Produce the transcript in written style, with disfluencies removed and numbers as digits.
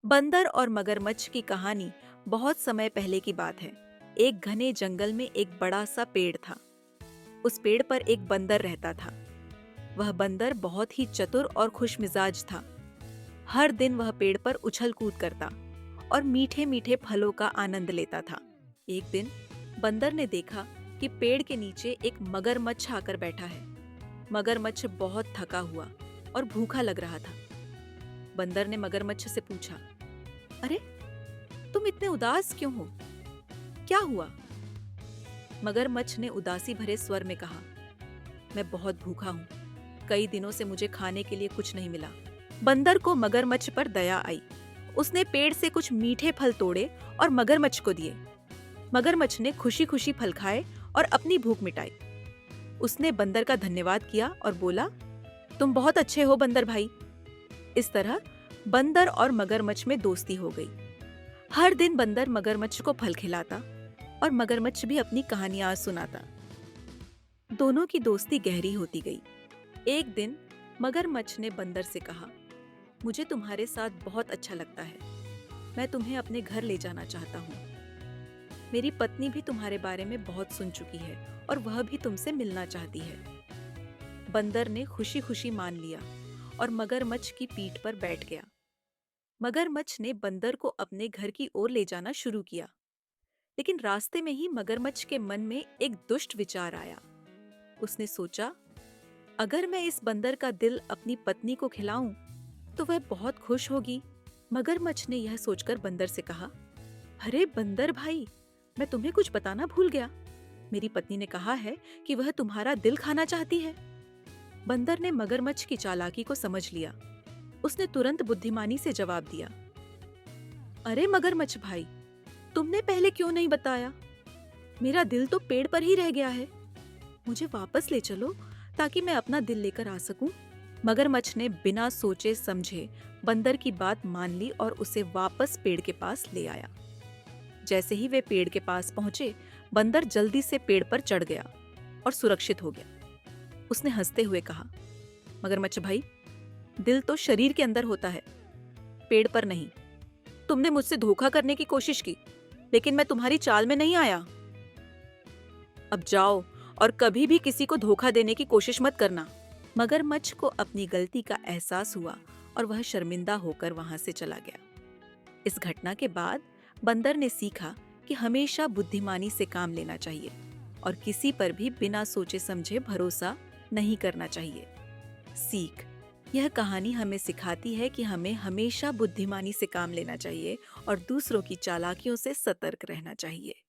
बंदर और मगरमच्छ की कहानी बहुत समय पहले की बात है। एक घने जंगल में एक बड़ा सा पेड़ था। उस पेड़ पर एक बंदर रहता था। वह बंदर बहुत ही चतुर और खुशमिजाज था। हर दिन वह पेड़ पर उछल कूद करता और मीठे मीठे फलों का आनंद लेता था। एक दिन बंदर ने देखा कि पेड़ के नीचे एक मगरमच्छ आकर बैठा है। मगरमच्छ बहुत थका हुआ और भूखा लग रहा था। बंदर ने मगरमच्छ से पूछा, अरे, तुम इतने उदास क्यों हो? क्या हुआ? मगरमच्छ ने उदासी भरे स्वर में कहा, मैं बहुत भूखा हूँ। कई दिनों से मुझे खाने के लिए कुछ नहीं मिला। बंदर को मगरमच्छ पर दया आई। उसने पेड़ से कुछ मीठे फल तोड़े और मगरमच्छ को दिए। मगरमच्छ ने खुशी खुशी फल खाए और अपनी भूख मिटाई। उसने बंदर का धन्यवाद किया और बोला, तुम बहुत अच्छे हो बंदर भाई। इस तरह बंदर और मगरमच्छ में दोस्ती हो गई। हर दिन बंदर मगरमच्छ को फल खिलाता और मगरमच्छ भी अपनी कहानियां सुनाता। दोनों की दोस्ती गहरी होती गई। एक दिन मगरमच्छ ने बंदर से कहा, मुझे तुम्हारे साथ बहुत अच्छा लगता है। मैं तुम्हें अपने घर ले जाना चाहता हूँ। मेरी पत्नी भी तुम्हारे बारे में बहुत सुन चुकी है और वह भी तुमसे मिलना चाहती है। बंदर ने खुशी खुशी मान लिया और मगरमच्छ की पीठ पर बैठ गया। मगरमच्छ ने बंदर को अपने घर की ओर ले जाना शुरू किया। लेकिन रास्ते में ही मगरमच्छ के मन में एक दुष्ट विचार आया। उसने सोचा, अगर मैं इस बंदर का दिल अपनी पत्नी को खिलाऊं तो वह बहुत खुश होगी। मगरमच्छ ने यह सोचकर बंदर से कहा, अरे बंदर भाई, मैं तुम्हें कुछ बताना भूल गया। मेरी पत्नी ने कहा है कि वह तुम्हारा दिल खाना चाहती है। बंदर ने मगरमच्छ की चालाकी को समझ लिया। उसने तुरंत बुद्धिमानी से जवाब दिया, अरे मगरमच्छ भाई, तुमने पहले क्यों नहीं बताया? मेरा दिल तो पेड़ पर ही रह गया है। मुझे वापस ले चलो ताकि मैं अपना दिल लेकर आ सकूं। मगरमच्छ ने बिना सोचे समझे बंदर की बात मान ली और उसे वापस पेड़ के पास ले आया। जैसे ही वे पेड़ के पास पहुंचे, बंदर जल्दी से पेड़ पर चढ़ गया और सुरक्षित हो गया। उसने हंसते हुए कहा, मगरमच्छ भाई, दिल तो शरीर के अंदर होता है, पेड़ पर नहीं। तुमने मुझसे धोखा करने की कोशिश की, लेकिन मैं तुम्हारी चाल में नहीं आया। अब जाओ और कभी भी किसी को धोखा देने की कोशिश मत करना। मगरमच्छ को अपनी गलती का एहसास हुआ और वह शर्मिंदा होकर वहां से चला गया। इस घटना के बाद बंदर ने सीखा कि हमेशा बुद्धिमानी से काम लेना चाहिए और किसी पर भी बिना सोचे समझे भरोसा नहीं करना चाहिए। सीख, यह कहानी हमें सिखाती है कि हमें हमेशा बुद्धिमानी से काम लेना चाहिए और दूसरों की चालाकियों से सतर्क रहना चाहिए।